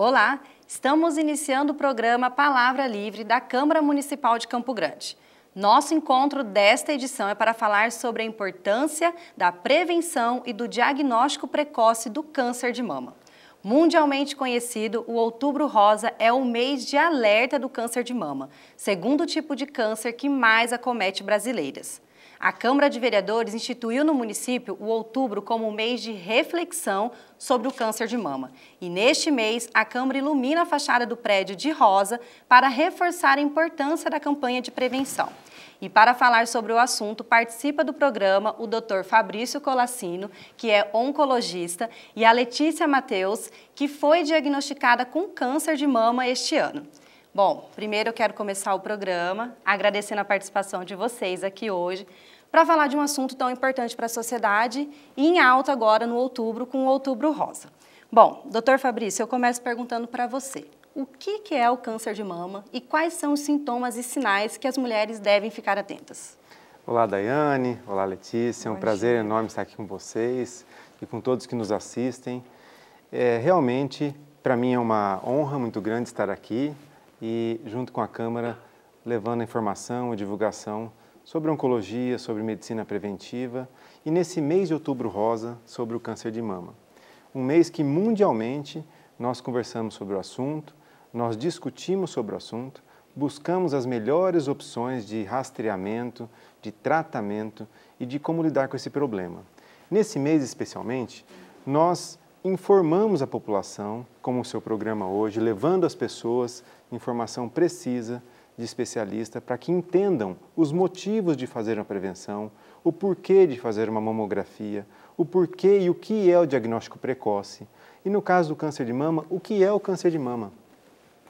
Olá, estamos iniciando o programa Palavra Livre da Câmara Municipal de Campo Grande. Nosso encontro desta edição é para falar sobre a importância da prevenção e do diagnóstico precoce do câncer de mama. Mundialmente conhecido, o Outubro Rosa é o mês de alerta do câncer de mama, segundo tipo de câncer que mais acomete brasileiras. A Câmara de Vereadores instituiu no município o outubro como um mês de reflexão sobre o câncer de mama. E neste mês, a Câmara ilumina a fachada do prédio de rosa para reforçar a importância da campanha de prevenção. E para falar sobre o assunto, participa do programa o Dr. Fabrício Colassino, que é oncologista, e a Letícia Mateus, que foi diagnosticada com câncer de mama este ano. Bom, primeiro eu quero começar o programa agradecendo a participação de vocês aqui hoje para falar de um assunto tão importante para a sociedade e em alta agora no outubro com o Outubro Rosa. Bom, doutor Fabrício, eu começo perguntando para você. O que é o câncer de mama e quais são os sintomas e sinais que as mulheres devem ficar atentas? Olá, Daiane. Olá, Letícia. É um prazer enorme estar aqui com vocês e com todos que nos assistem. Realmente, para mim é uma honra muito grande estar aqui e, junto com a Câmara, levando a informação e divulgação sobre oncologia, sobre medicina preventiva e, nesse mês de Outubro Rosa, sobre o câncer de mama. Um mês que, mundialmente, nós conversamos sobre o assunto, nós discutimos sobre o assunto, buscamos as melhores opções de rastreamento, de tratamento e de como lidar com esse problema. Nesse mês, especialmente, nós informamos a população, como o seu programa hoje, levando às pessoas informação precisa de especialista para que entendam os motivos de fazer uma prevenção, o porquê de fazer uma mamografia, o porquê e o que é o diagnóstico precoce. E no caso do câncer de mama, o que é o câncer de mama?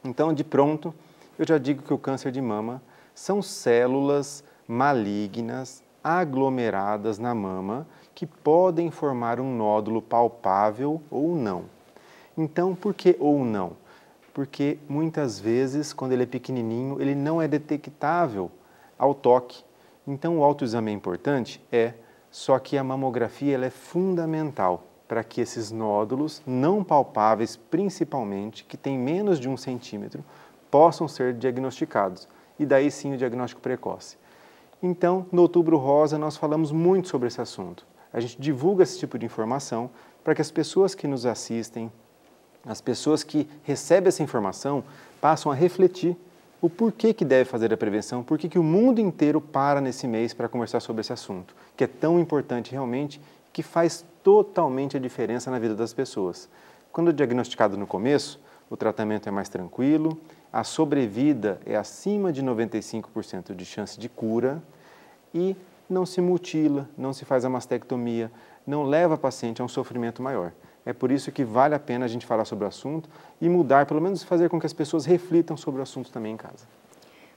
Então, de pronto, eu já digo que o câncer de mama são células malignas aglomeradas na mama que podem formar um nódulo palpável ou não. Então, por que ou não? Porque muitas vezes, quando ele é pequenininho, ele não é detectável ao toque. Então, o autoexame é importante? Só que a mamografia ela é fundamental para que esses nódulos não palpáveis, principalmente, que têm menos de 1 centímetro, possam ser diagnosticados. E daí sim o diagnóstico precoce. Então, no Outubro Rosa, nós falamos muito sobre esse assunto. A gente divulga esse tipo de informação para que as pessoas que nos assistem, as pessoas que recebem essa informação, passam a refletir o porquê que deve fazer a prevenção, por que o mundo inteiro para nesse mês para conversar sobre esse assunto, que é tão importante realmente, que faz totalmente a diferença na vida das pessoas. Quando diagnosticado no começo, o tratamento é mais tranquilo, a sobrevida é acima de 95% de chance de cura e não se mutila, não se faz a mastectomia, não leva a paciente a um sofrimento maior. É por isso que vale a pena a gente falar sobre o assunto e mudar, pelo menos fazer com que as pessoas reflitam sobre o assunto também em casa.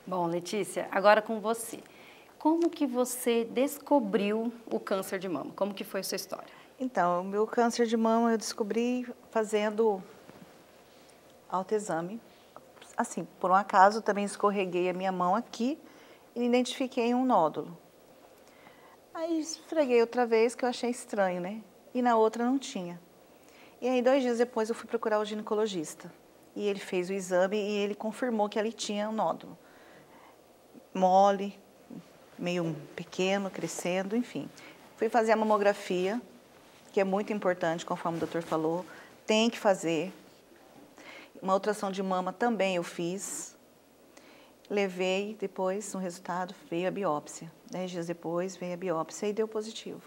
Bom, Letícia, agora com você. Como que você descobriu o câncer de mama? Como que foi a sua história? Então, o meu câncer de mama eu descobri fazendo autoexame. Assim, por um acaso, também escorreguei a minha mão aqui e identifiquei um nódulo. Aí esfreguei outra vez, que eu achei estranho, né? E na outra não tinha. E aí, 2 dias depois, eu fui procurar o ginecologista. E ele fez o exame e ele confirmou que ali tinha um nódulo. Mole, meio pequeno, crescendo, enfim. Fui fazer a mamografia, que é muito importante, conforme o doutor falou. Tem que fazer. Uma ultrassom de mama também eu fiz. Levei, depois, no resultado, veio a biópsia. 10 dias depois, veio a biópsia e deu positivo.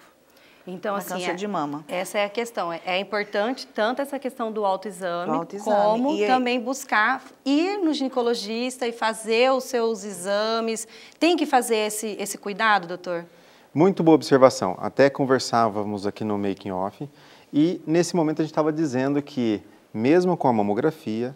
Então, assim, câncer de mama. Essa é a questão. É importante tanto essa questão do autoexame, como também buscar ir no ginecologista e fazer os seus exames. Tem que fazer esse cuidado, doutor? Muito boa observação. Até conversávamos aqui no Making Off e nesse momento a gente estava dizendo que mesmo com a mamografia,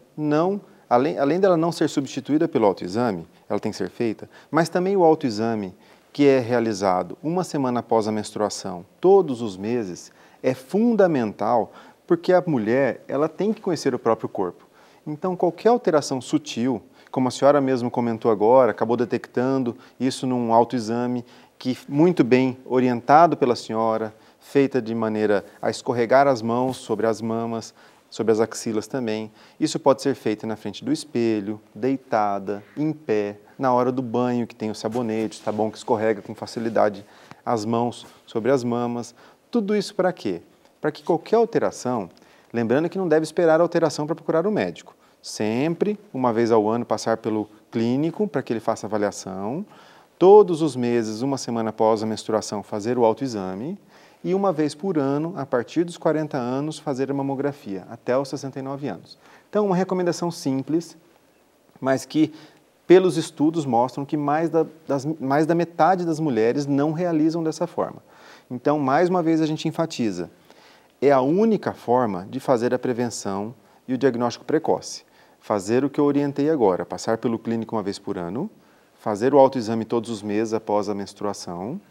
além dela não ser substituída pelo autoexame, ela tem que ser feita, mas também o autoexame que é realizado 1 semana após a menstruação, todos os meses, é fundamental porque a mulher ela tem que conhecer o próprio corpo. Então, qualquer alteração sutil, como a senhora mesmo comentou agora, acabou detectando isso num autoexame, que muito bem orientado pela senhora, feita de maneira a escorregar as mãos sobre as mamas, sobre as axilas também. Isso pode ser feito na frente do espelho, deitada, em pé, na hora do banho, que tem o sabonete, o sabão que escorrega com facilidade as mãos sobre as mamas. Tudo isso para quê? Para que qualquer alteração, lembrando que não deve esperar a alteração para procurar o médico. Sempre, uma vez ao ano, passar pelo clínico para que ele faça avaliação. Todos os meses, uma semana após a menstruação, fazer o autoexame. E uma vez por ano, a partir dos 40 anos, fazer a mamografia, até os 69 anos. Então, uma recomendação simples, mas que, pelos estudos, mostram que mais da metade das mulheres não realizam dessa forma. Então, mais uma vez, a gente enfatiza, é a única forma de fazer a prevenção e o diagnóstico precoce. Fazer o que eu orientei agora, passar pelo clínico uma vez por ano, fazer o autoexame todos os meses após a menstruação,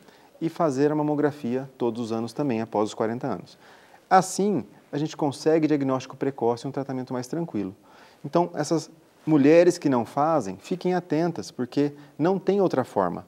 e fazer a mamografia todos os anos também, após os 40 anos. Assim, a gente consegue diagnóstico precoce e um tratamento mais tranquilo. Então, essas mulheres que não fazem, fiquem atentas, porque não tem outra forma.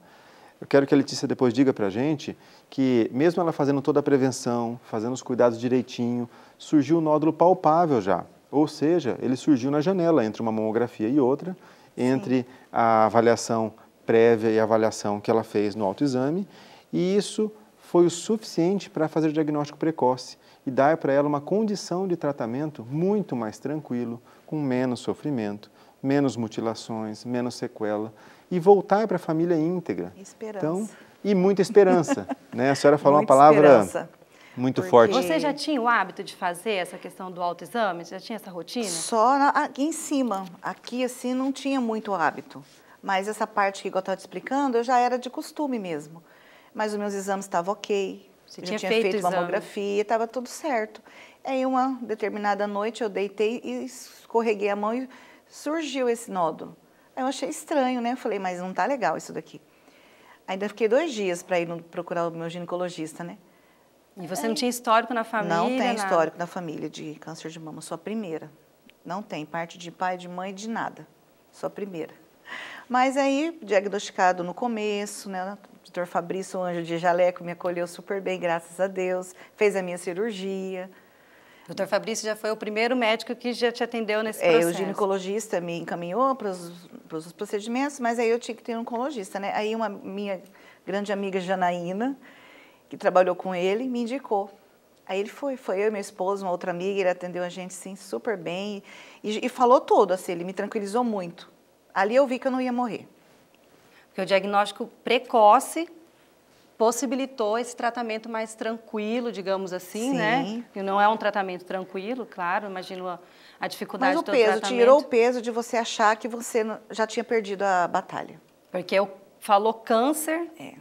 Eu quero que a Letícia depois diga para a gente que, mesmo ela fazendo toda a prevenção, fazendo os cuidados direitinho, surgiu um nódulo palpável já. Ou seja, ele surgiu na janela entre uma mamografia e outra, entre a avaliação prévia e a avaliação que ela fez no autoexame, e isso foi o suficiente para fazer o diagnóstico precoce e dar para ela uma condição de tratamento muito mais tranquilo, com menos sofrimento, menos mutilações, menos sequela, e voltar para a família íntegra. Esperança. Então, e muita esperança. Né? A senhora falou Muita uma palavra esperança. muito forte. Você já tinha o hábito de fazer essa questão do autoexame? Já tinha essa rotina? Só aqui em cima. Aqui, assim, não tinha muito hábito. Mas essa parte que eu estava te explicando, eu já era de costume mesmo. Mas os meus exames estavam ok. Você Eu tinha tinha feito feito exame. mamografia, estava tudo certo. Aí, uma determinada noite, eu deitei e escorreguei a mão e surgiu esse nódulo. Aí eu achei estranho, né? Eu falei, mas não tá legal isso daqui. Ainda fiquei 2 dias para ir procurar o meu ginecologista, né? E você não tinha histórico na família? Não tem nada? histórico na família de câncer de mama, sou a primeira. Não tem, parte de pai, de mãe, de nada. Sou a primeira. Mas aí, diagnosticado no começo, né? O doutor Fabrício, o anjo de jaleco, me acolheu super bem, graças a Deus. Fez a minha cirurgia. O Dr. Fabrício já foi o primeiro médico que já te atendeu nesse processo. O ginecologista me encaminhou para os procedimentos, mas aí eu tinha que ter um oncologista, né? Aí uma minha grande amiga, Janaína, que trabalhou com ele, me indicou. Aí ele foi eu e meu esposo, uma outra amiga, ele atendeu a gente, sim, super bem. E falou tudo, assim, ele me tranquilizou muito. Ali eu vi que eu não ia morrer. Porque o diagnóstico precoce possibilitou esse tratamento mais tranquilo, digamos assim, Sim. né? Que não é um tratamento tranquilo, claro, imagino a dificuldade Mas o do peso, tratamento. tirou o peso de você achar que você já tinha perdido a batalha. Porque falou câncer. É.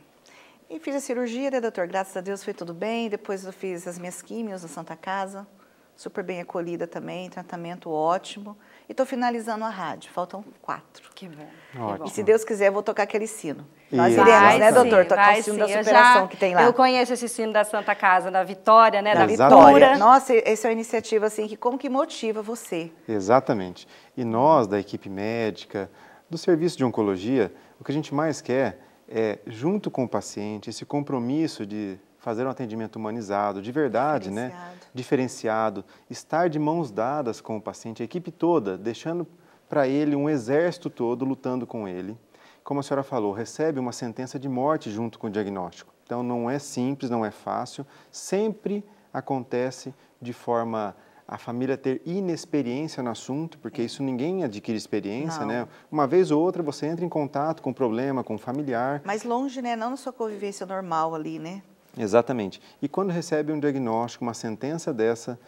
E fiz a cirurgia, né, doutor? Graças a Deus foi tudo bem. Depois eu fiz as minhas químios na Santa Casa, super bem acolhida também, tratamento ótimo. E estou finalizando a rádio, faltam 4. Que bom. Ótimo. E se Deus quiser, eu vou tocar aquele sino. Isso. Nós iremos, Vai né, sim, doutor? Tocar vai o sino sim. da superação que tem lá. Eu conheço esse sino da Santa Casa, da Vitória, né? Da Exatamente. Vitória. Nossa, essa é uma iniciativa assim que como que motiva você? Exatamente. E nós, da equipe médica, do serviço de oncologia, o que a gente mais quer é, junto com o paciente, esse compromisso de fazer um atendimento humanizado, de verdade, né? Diferenciado, estar de mãos dadas com o paciente, a equipe toda, deixando para ele um exército todo lutando com ele. Como a senhora falou, recebe uma sentença de morte junto com o diagnóstico. Então não é simples, não é fácil, sempre acontece de forma a família ter inexperiência no assunto, porque isso ninguém adquire experiência, Não. né? Uma vez ou outra você entra em contato com o problema, com o familiar. Mas longe, né? Não na sua convivência normal ali, né? Exatamente. E quando recebe um diagnóstico, uma sentença dessa,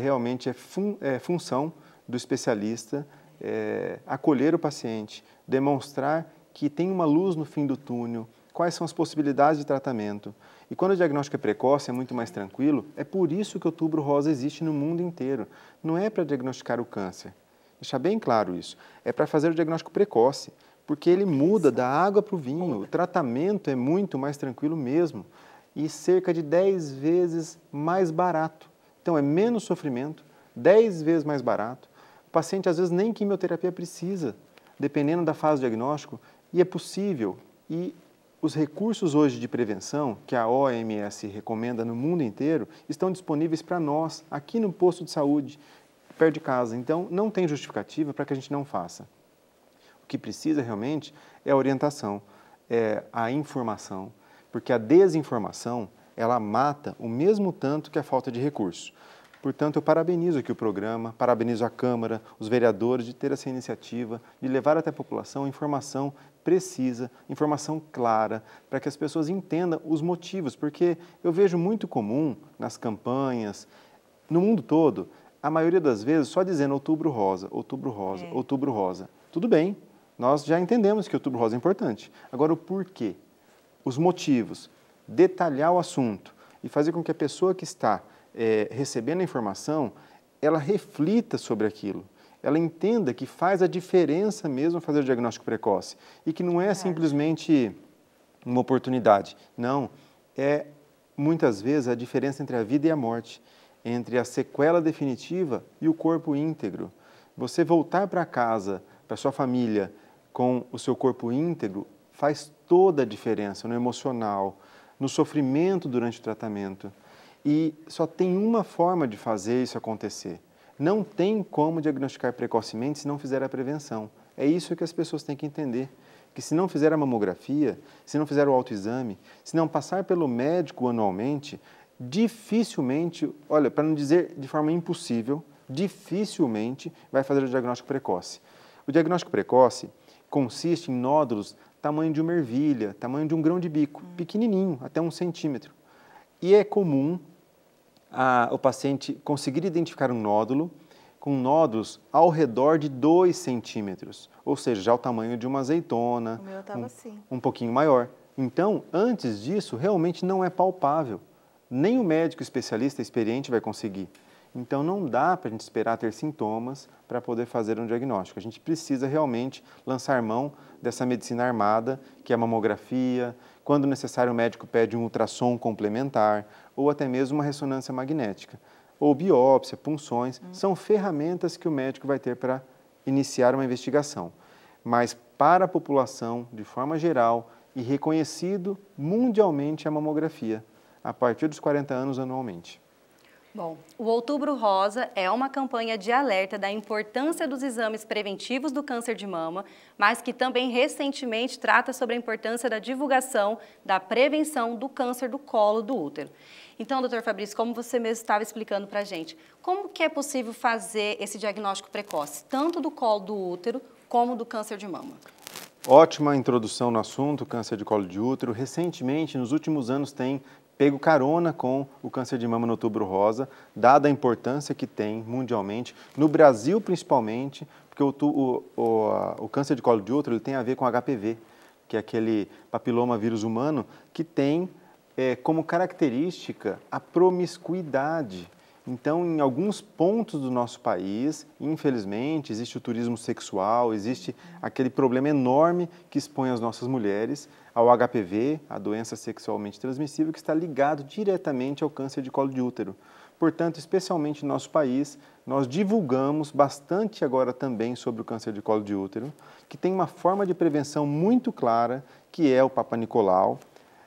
realmente é função do especialista acolher o paciente, demonstrar que tem uma luz no fim do túnel, quais são as possibilidades de tratamento. E quando o diagnóstico é precoce, é muito mais tranquilo, é por isso que o Outubro Rosa existe no mundo inteiro. Não é para diagnosticar o câncer, deixar bem claro isso, é para fazer o diagnóstico precoce, porque ele muda da água para o vinho, o tratamento é muito mais tranquilo mesmo e cerca de 10 vezes mais barato. Então é menos sofrimento, 10 vezes mais barato. O paciente às vezes nem quimioterapia precisa, dependendo da fase do diagnóstico, e é possível. E os recursos hoje de prevenção, que a OMS recomenda no mundo inteiro, estão disponíveis para nós, aqui no posto de saúde. perto de casa. Então, não tem justificativa para que a gente não faça. O que precisa realmente é a orientação, é a informação, porque a desinformação, ela mata o mesmo tanto que a falta de recursos. Portanto, eu parabenizo aqui o programa, parabenizo a Câmara, os vereadores de ter essa iniciativa, de levar até a população informação precisa, informação clara, para que as pessoas entendam os motivos, porque eu vejo muito comum nas campanhas, no mundo todo, a maioria das vezes só dizendo outubro rosa, outubro rosa, outubro rosa. Tudo bem, nós já entendemos que outubro rosa é importante. Agora, o porquê, os motivos, detalhar o assunto e fazer com que a pessoa que está recebendo a informação, ela reflita sobre aquilo. Ela entenda que faz a diferença mesmo fazer o diagnóstico precoce e que não é simplesmente uma oportunidade. Não, é muitas vezes a diferença entre a vida e a morte, entre a sequela definitiva e o corpo íntegro. Você voltar para casa, para sua família, com o seu corpo íntegro, faz toda a diferença no emocional, no sofrimento durante o tratamento. E só tem uma forma de fazer isso acontecer. Não tem como diagnosticar precocemente se não fizer a prevenção. É isso que as pessoas têm que entender. Que se não fizer a mamografia, se não fizer o autoexame, se não passar pelo médico anualmente, dificilmente, olha, para não dizer de forma impossível, dificilmente vai fazer o diagnóstico precoce. O diagnóstico precoce consiste em nódulos tamanho de uma ervilha, tamanho de um grão de bico, pequenininho, até 1 centímetro. E é comum o paciente conseguir identificar um nódulo com nódulos ao redor de 2 centímetros, ou seja, já o tamanho de uma azeitona, O meu estava assim. Um pouquinho maior. Então, antes disso, realmente não é palpável. Nem o médico especialista experiente vai conseguir. Então, não dá para a gente esperar ter sintomas para poder fazer um diagnóstico. A gente precisa realmente lançar mão dessa medicina armada, que é a mamografia, quando necessário o médico pede um ultrassom complementar ou até mesmo uma ressonância magnética. Ou biópsia, punções, são ferramentas que o médico vai ter para iniciar uma investigação. Mas para a população, de forma geral, e reconhecido mundialmente a mamografia, a partir dos 40 anos anualmente. Bom, o Outubro Rosa é uma campanha de alerta da importância dos exames preventivos do câncer de mama, mas que também recentemente trata sobre a importância da divulgação da prevenção do câncer do colo do útero. Então, doutor Fabrício, como você mesmo estava explicando para a gente, como que é possível fazer esse diagnóstico precoce, tanto do colo do útero como do câncer de mama? Ótima introdução no assunto, câncer de colo de útero. Recentemente, nos últimos anos, tem pego carona com o câncer de mama no Outubro Rosa, dada a importância que tem mundialmente, no Brasil principalmente, porque o câncer de colo de útero ele tem a ver com HPV, que é aquele papiloma vírus humano que tem como característica a promiscuidade. Então, em alguns pontos do nosso país, infelizmente, existe o turismo sexual, existe aquele problema enorme que expõe as nossas mulheres ao HPV, a doença sexualmente transmissível, que está ligado diretamente ao câncer de colo de útero. Portanto, especialmente no nosso país, nós divulgamos bastante agora também sobre o câncer de colo de útero, que tem uma forma de prevenção muito clara, que é o Papa Nicolau,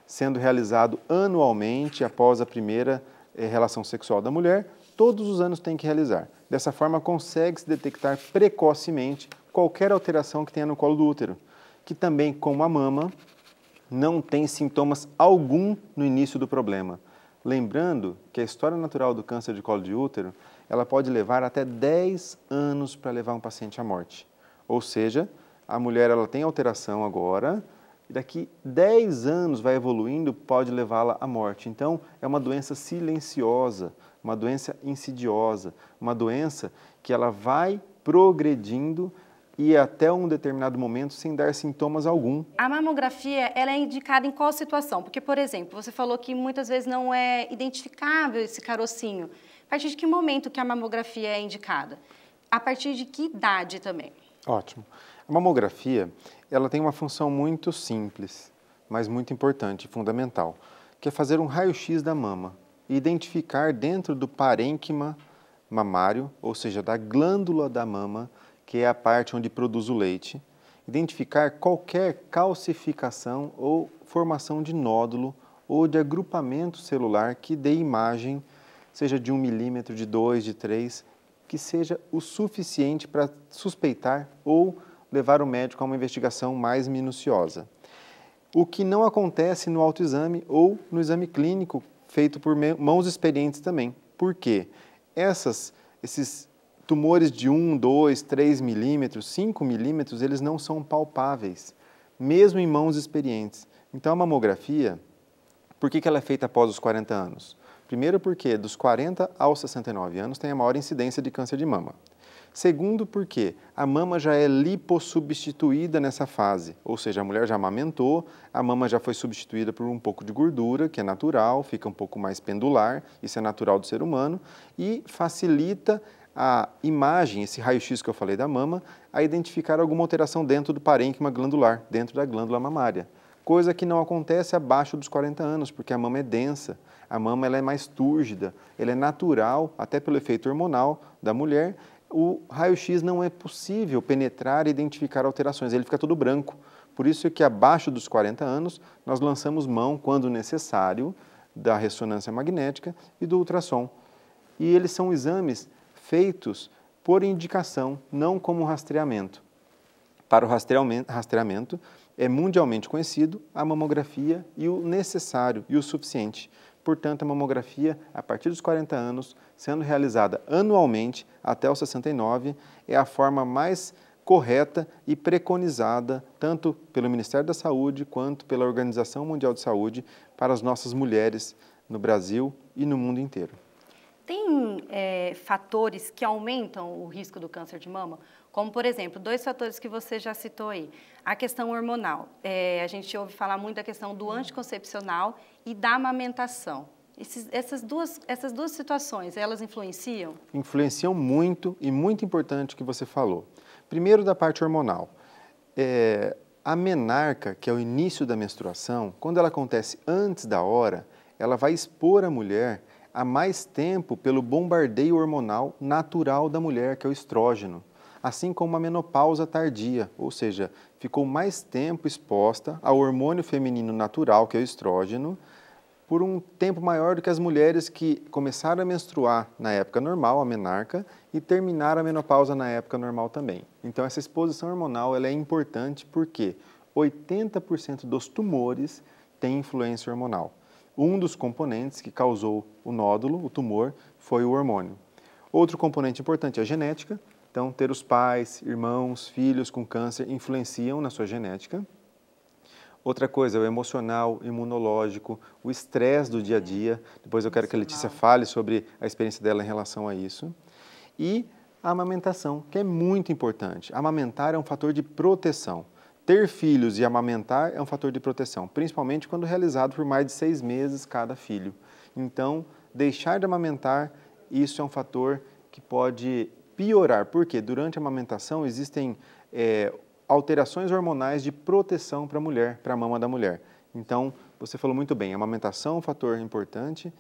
sendo realizado anualmente após a primeira relação sexual da mulher, todos os anos tem que realizar. Dessa forma, consegue-se detectar precocemente qualquer alteração que tenha no colo do útero, que também, como a mama, não tem sintomas algum no início do problema. Lembrando que a história natural do câncer de colo de útero, ela pode levar até 10 anos para levar um paciente à morte. Ou seja, a mulher ela tem alteração agora, e daqui 10 anos vai evoluindo, pode levá-la à morte. Então, é uma doença silenciosa, uma doença insidiosa, uma doença que ela vai progredindo e até um determinado momento sem dar sintomas algum. A mamografia, ela é indicada em qual situação? Porque, por exemplo, você falou que muitas vezes não é identificável esse carocinho. A partir de que momento que a mamografia é indicada? A partir de que idade também? Ótimo. A mamografia, ela tem uma função muito simples, mas muito importante e fundamental, que é fazer um raio-x da mama e identificar dentro do parênquima mamário, ou seja, da glândula da mama, que é a parte onde produz o leite, identificar qualquer calcificação ou formação de nódulo ou de agrupamento celular que dê imagem, seja de 1 milímetro, de 2, de 3, que seja o suficiente para suspeitar ou levar o médico a uma investigação mais minuciosa. O que não acontece no autoexame ou no exame clínico feito por mãos experientes também. Por quê? Esses tumores de 1, 2, 3 milímetros, 5 milímetros, eles não são palpáveis, mesmo em mãos experientes. Então, a mamografia, por que ela é feita após os 40 anos? Primeiro, porque dos 40 aos 69 anos tem a maior incidência de câncer de mama. Segundo, porque a mama já é lipossubstituída nessa fase, ou seja, a mulher já amamentou, a mama já foi substituída por um pouco de gordura, que é natural, fica um pouco mais pendular, isso é natural do ser humano, e facilita a imagem, esse raio-x que eu falei da mama, a identificar alguma alteração dentro do parênquima glandular, dentro da glândula mamária. Coisa que não acontece abaixo dos 40 anos, porque a mama é densa, a mama ela é mais túrgida, ela é natural, até pelo efeito hormonal da mulher. O raio-x não é possível penetrar e identificar alterações, ele fica todo branco. Por isso é que abaixo dos 40 anos nós lançamos mão, quando necessário, da ressonância magnética e do ultrassom. E eles são exames feitos por indicação, não como rastreamento. Para o rastreamento, é mundialmente conhecido a mamografia e o necessário e o suficiente. Portanto, a mamografia, a partir dos 40 anos, sendo realizada anualmente até os 69, é a forma mais correta e preconizada, tanto pelo Ministério da Saúde quanto pela Organização Mundial de Saúde, para as nossas mulheres no Brasil e no mundo inteiro. Tem fatores que aumentam o risco do câncer de mama? Como, por exemplo, 2 fatores que você já citou aí. A questão hormonal. A gente ouve falar muito da questão do anticoncepcional e da amamentação. Essas duas situações, elas influenciam? Influenciam muito e muito importante o que você falou. Primeiro, da parte hormonal. A menarca, que é o início da menstruação, quando ela acontece antes da hora, ela vai expor a mulher a mais tempo pelo bombardeio hormonal natural da mulher, que é o estrógeno. Assim como a menopausa tardia, ou seja, ficou mais tempo exposta ao hormônio feminino natural, que é o estrógeno, por um tempo maior do que as mulheres que começaram a menstruar na época normal, a menarca, e terminaram a menopausa na época normal também. Então, essa exposição hormonal ela é importante porque 80% dos tumores têm influência hormonal. Um dos componentes que causou o nódulo, o tumor, foi o hormônio. Outro componente importante é a genética. Então, ter os pais, irmãos, filhos com câncer influenciam na sua genética. Outra coisa é o emocional, imunológico, o estresse do dia a dia. Depois eu quero que a Letícia fale sobre a experiência dela em relação a isso. E a amamentação, que é muito importante. Amamentar é um fator de proteção. Ter filhos e amamentar é um fator de proteção, principalmente quando realizado por mais de 6 meses cada filho. Então, deixar de amamentar, isso é um fator que pode piorar, porque durante a amamentação existem alterações hormonais de proteção para a mulher, para a mama da mulher. Então, você falou muito bem, a amamentação é um fator importante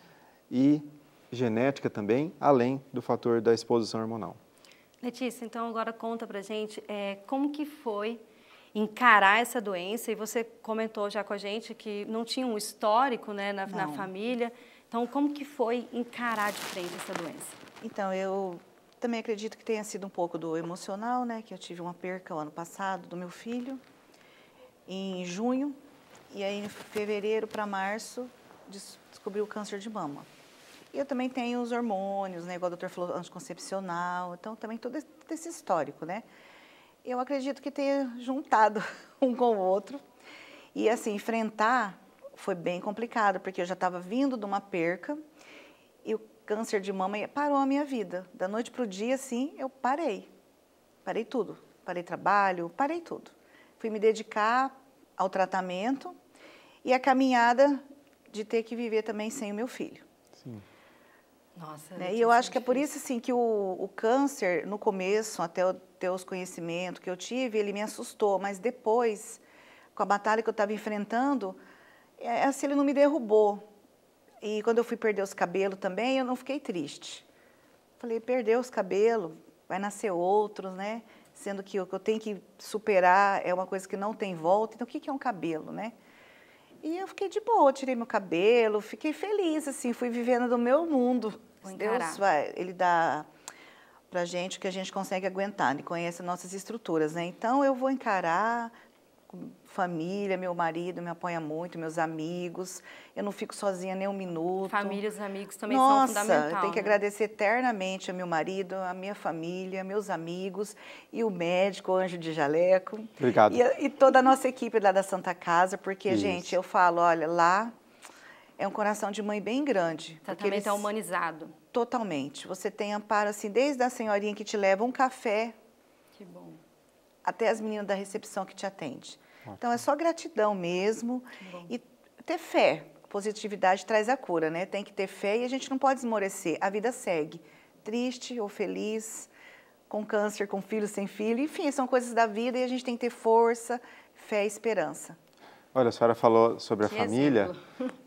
e genética também, além do fator da exposição hormonal. Letícia, então agora conta pra gente como que foi encarar essa doença, e você comentou já com a gente que não tinha um histórico, né, na família. Então, como que foi encarar de frente essa doença? Então, eu também acredito que tenha sido um pouco do emocional, né, que eu tive uma perca o ano passado do meu filho, em junho, e aí em fevereiro para março descobri o câncer de mama. E eu também tenho os hormônios, né, igual o doutor falou, anticoncepcional, então também todo esse histórico, né. Eu acredito que tenha juntado um com o outro. E, assim, enfrentar foi bem complicado, porque eu já estava vindo de uma perca e o câncer de mama parou a minha vida. Da noite para o dia, assim, eu parei. Parei tudo. Parei trabalho, parei tudo. Fui me dedicar ao tratamento e a caminhada de ter que viver também sem o meu filho. Sim. Nossa, né? E eu acho que é por isso assim, que o câncer, no começo, até eu ter os conhecimentos que eu tive, ele me assustou, mas depois, com a batalha que eu estava enfrentando, assim, ele não me derrubou. E quando eu fui perder os cabelos também, eu não fiquei triste. Falei, perdeu os cabelos, vai nascer outros, né? Sendo que o que eu tenho que superar é uma coisa que não tem volta, então o que é um cabelo, né? E eu fiquei de boa, tirei meu cabelo, fiquei feliz, assim, fui vivendo do meu mundo. Deus vai, ele dá para a gente o que a gente consegue aguentar, ele conhece nossas estruturas, né? Então eu vou encarar, família, meu marido me apoia muito, meus amigos, eu não fico sozinha nem um minuto. Família e os amigos também são fundamentais. Nossa, eu tenho que agradecer eternamente a meu marido, a minha família, meus amigos e o médico, o Anjo de Jaleco. Obrigado. E toda a nossa equipe lá da Santa Casa, porque, Isso. gente, eu falo, olha, lá é um coração de mãe bem grande. O tratamento é humanizado. Totalmente. Você tem amparo, assim, desde a senhorinha que te leva um café, Que bom. até as meninas da recepção que te atende. Então, é só gratidão mesmo e ter fé. Positividade traz a cura, né? Tem que ter fé e a gente não pode esmorecer. A vida segue, triste ou feliz, com câncer, com filho, sem filho. Enfim, são coisas da vida e a gente tem que ter força, fé e esperança. Olha, a senhora falou sobre a família,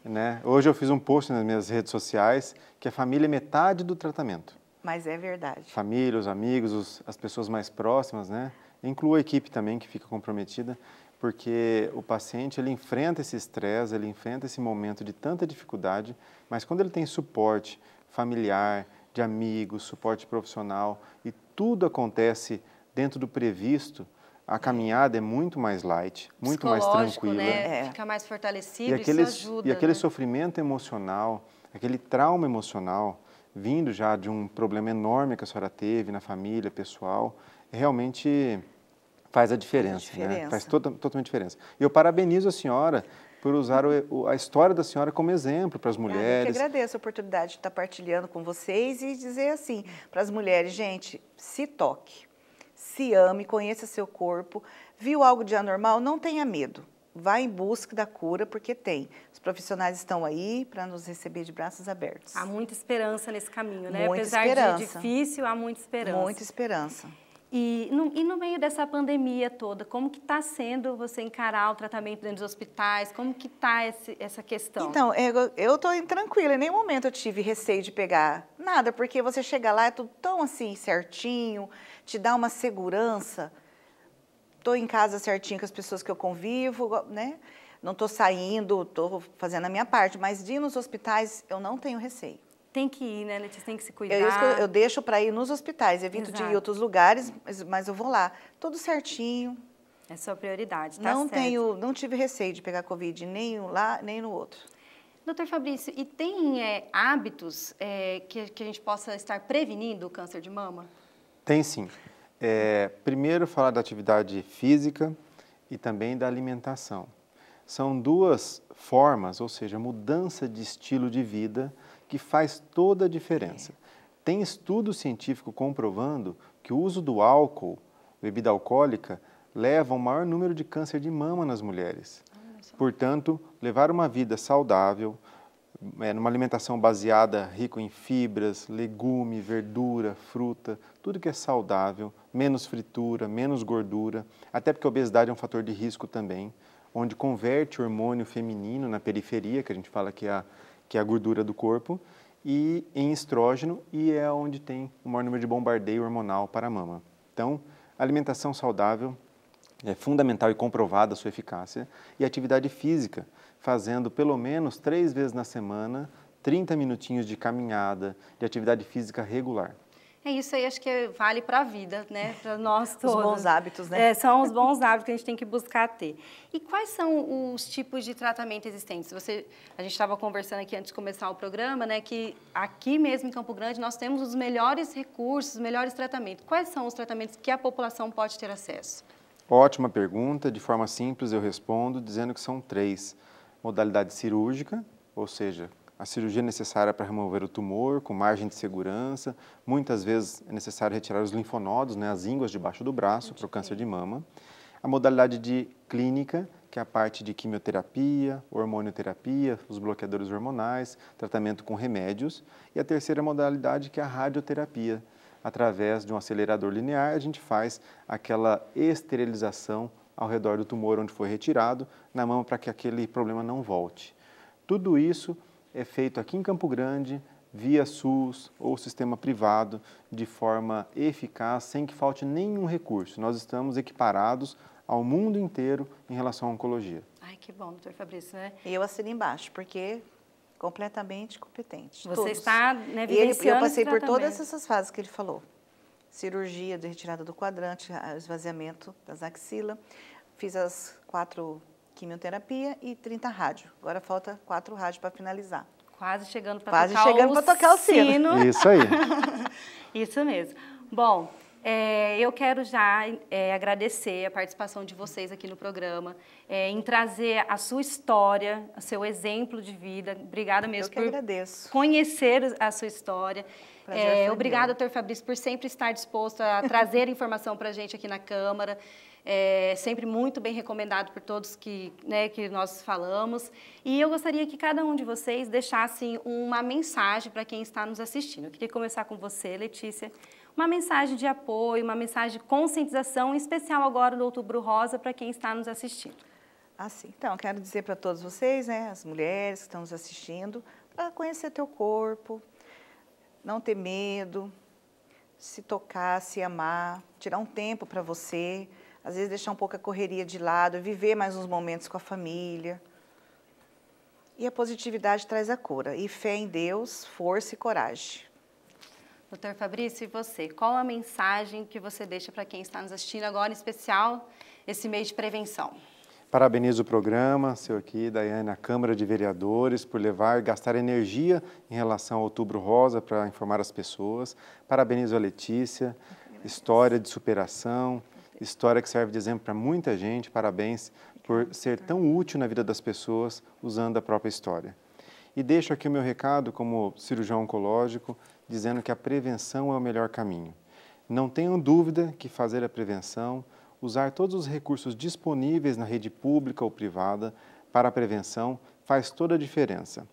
né? Hoje eu fiz um post nas minhas redes sociais que a família é metade do tratamento. Mas é verdade. Família, os amigos, as pessoas mais próximas, né? Incluo a equipe também que fica comprometida, porque o paciente ele enfrenta esse estresse, ele enfrenta esse momento de tanta dificuldade, mas quando ele tem suporte familiar, de amigos, suporte profissional e tudo acontece dentro do previsto, a caminhada é muito mais light, muito mais tranquila. Né? Fica mais fortalecido e isso ajuda. E aquele né? sofrimento emocional, aquele trauma emocional, vindo já de um problema enorme que a senhora teve na família, pessoal, realmente faz a diferença. Né? Faz totalmente diferença. E eu parabenizo a senhora por usar a história da senhora como exemplo para as mulheres. Eu que agradeço a oportunidade de estar partilhando com vocês e dizer assim, para as mulheres, gente, se toque, se ame, conheça seu corpo, viu algo de anormal, não tenha medo. Vá em busca da cura, porque tem. Os profissionais estão aí para nos receber de braços abertos. Há muita esperança nesse caminho, né? Muita Apesar esperança. de difícil, há muita esperança. Muita esperança. E no meio dessa pandemia toda, como que está sendo você encarar o tratamento dentro dos hospitais? Como que está essa questão? Então, eu estou tranquila, em nenhum momento eu tive receio de pegar nada, porque você chega lá, é tudo tão assim, certinho, te dá uma segurança. Estou em casa certinho com as pessoas que eu convivo, né? Não estou saindo, estou fazendo a minha parte, mas de ir nos hospitais eu não tenho receio. Tem que ir, né, Letícia? Tem que se cuidar. Eu deixo para ir nos hospitais, evito de ir em outros lugares, mas eu vou lá. Tudo certinho. É sua prioridade, tá certo. Não tive receio de pegar Covid nem lá, nem no outro. Doutor Fabrício, e tem hábitos que a gente possa estar prevenindo o câncer de mama? Tem sim. Primeiro, falar da atividade física e também da alimentação. São duas formas, ou seja, mudança de estilo de vida que faz toda a diferença. Tem estudo científico comprovando que o uso do álcool, bebida alcoólica, leva ao maior número de câncer de mama nas mulheres. Portanto, levar uma vida saudável, numa alimentação baseada, rica em fibras, legume, verdura, fruta, tudo que é saudável, menos fritura, menos gordura, até porque a obesidade é um fator de risco também, onde converte o hormônio feminino na periferia, que a gente fala que é a gordura do corpo, e em estrógeno, e é onde tem o maior número de bombardeio hormonal para a mama. Então, alimentação saudável é fundamental e comprovada a sua eficácia, e atividade física, fazendo pelo menos 3 vezes na semana, 30 minutinhos de caminhada, de atividade física regular. É isso aí, acho que vale para a vida, né? Para nós todos. Os bons hábitos, né? São os bons hábitos que a gente tem que buscar ter. E quais são os tipos de tratamento existentes? A gente estava conversando aqui antes de começar o programa, né? Que aqui mesmo em Campo Grande nós temos os melhores recursos, os melhores tratamentos. Quais são os tratamentos que a população pode ter acesso? Ótima pergunta. De forma simples eu respondo dizendo que são 3. Modalidade cirúrgica, ou seja, a cirurgia necessária para remover o tumor, com margem de segurança. Muitas vezes é necessário retirar os linfonodos, né, as ínguas debaixo do braço, para o câncer de mama. A modalidade de clínica, que é a parte de quimioterapia, hormonioterapia, os bloqueadores hormonais, tratamento com remédios. E a terceira modalidade, que é a radioterapia. Através de um acelerador linear, a gente faz aquela esterilização ao redor do tumor onde foi retirado, na mama, para que aquele problema não volte. Tudo isso é feito aqui em Campo Grande, via SUS ou sistema privado, de forma eficaz, sem que falte nenhum recurso. Nós estamos equiparados ao mundo inteiro em relação à oncologia. Ai, que bom, doutor Fabrício, né? E eu assino embaixo, porque completamente competente. Você todos. está, né, vivenciando eu passei esse por tratamento. todas essas fases que ele falou. cirurgia de retirada do quadrante, esvaziamento das axilas. Fiz as 4 quimioterapia e 30 rádio. Agora falta 4 rádio para finalizar. Quase chegando para tocar o sino. Isso aí. Isso mesmo. Bom, eu quero já agradecer a participação de vocês aqui no programa, em trazer a sua história, o seu exemplo de vida. Obrigada mesmo por conhecer a sua história. Obrigada, doutor Fabrício, por sempre estar disposto a trazer informação para a gente aqui na Câmara. Sempre muito bem recomendado por todos que nós falamos. E eu gostaria que cada um de vocês deixasse uma mensagem para quem está nos assistindo. Eu queria começar com você, Letícia. Uma mensagem de apoio, uma mensagem de conscientização, em especial agora do Outubro Rosa, para quem está nos assistindo. Assim, então, eu quero dizer para todos vocês, né, as mulheres que estão nos assistindo, para conhecer teu corpo, não ter medo, se tocar, se amar, tirar um tempo para você, às vezes deixar um pouco a correria de lado, viver mais uns momentos com a família. E a positividade traz a cura. E fé em Deus, força e coragem. Doutor Fabrício, e você? Qual a mensagem que você deixa para quem está nos assistindo agora, em especial esse mês de prevenção? Parabenizo o programa, seu aqui, Daiane, a Câmara de Vereadores, por gastar energia em relação ao Outubro Rosa para informar as pessoas. Parabenizo a Letícia, história de superação, história que serve de exemplo para muita gente. Parabéns por ser tão útil na vida das pessoas usando a própria história. E deixo aqui o meu recado como cirurgião oncológico, dizendo que a prevenção é o melhor caminho. Não tenham dúvida que fazer a prevenção, usar todos os recursos disponíveis na rede pública ou privada para a prevenção faz toda a diferença.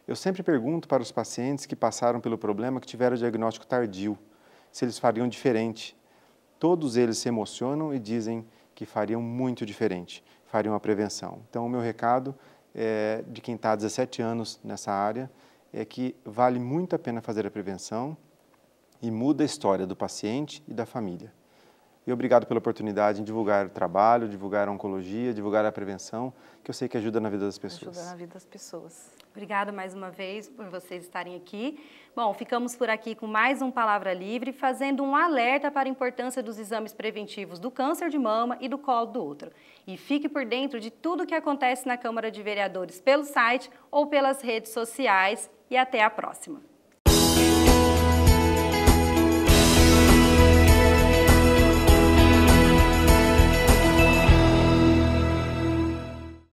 Eu sempre pergunto para os pacientes que passaram pelo problema, que tiveram diagnóstico tardio, se eles fariam diferente. Todos eles se emocionam e dizem que fariam muito diferente, fariam a prevenção. Então, o meu recado de quem está há 17 anos nessa área é que vale muito a pena fazer a prevenção e muda a história do paciente e da família. E obrigado pela oportunidade em divulgar o trabalho, divulgar a oncologia, divulgar a prevenção, que eu sei que ajuda na vida das pessoas. Ajuda na vida das pessoas. Obrigada mais uma vez por vocês estarem aqui. Bom, ficamos por aqui com mais um Palavra Livre, fazendo um alerta para a importância dos exames preventivos do câncer de mama e do colo do útero. E fique por dentro de tudo o que acontece na Câmara de Vereadores pelo site ou pelas redes sociais. E até a próxima!